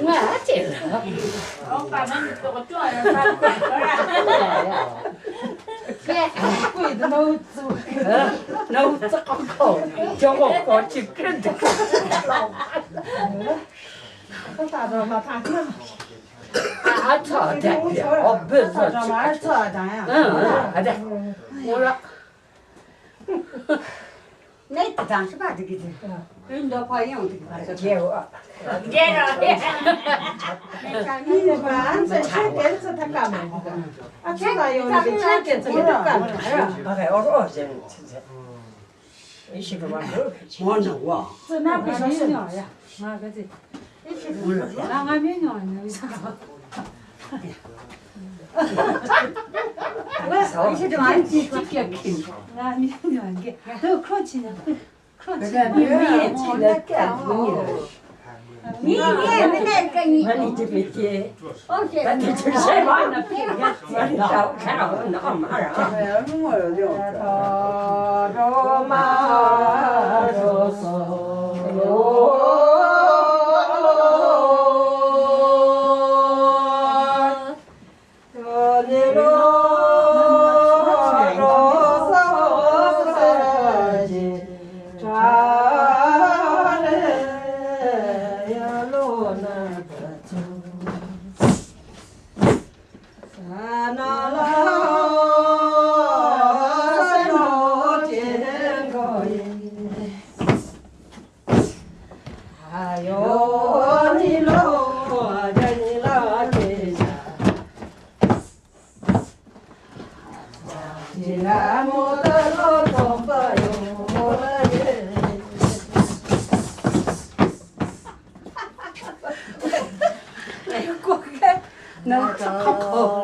ngã chị ông bà nó có chuột rồi bà quẹt đó ra cái quỷ nó nấu chắc con khổ cho có chỉ cái có sao rồi mà thằng kia à chờ đẹp bây giờ sao mà sợ đấy à đây mua đó này当时吧这个人家花样这个吧这结果ghê rồi 이제 반 책에서 다 까먹어 아 제가 여기 책에서 다 까먹어 아 어서 진짜 이 시간만 뭐는 와 这那不是鸟呀那个这那俺没鸟呢왜 이제 많이 뒤집게 킨 나 미안 게. 너 크런치냐? 크런치. 그래 진짜 깨끗이야你那个你 아니 집에 어제 아니 저새 많아 피가 나 가라 나 말아 너 착하고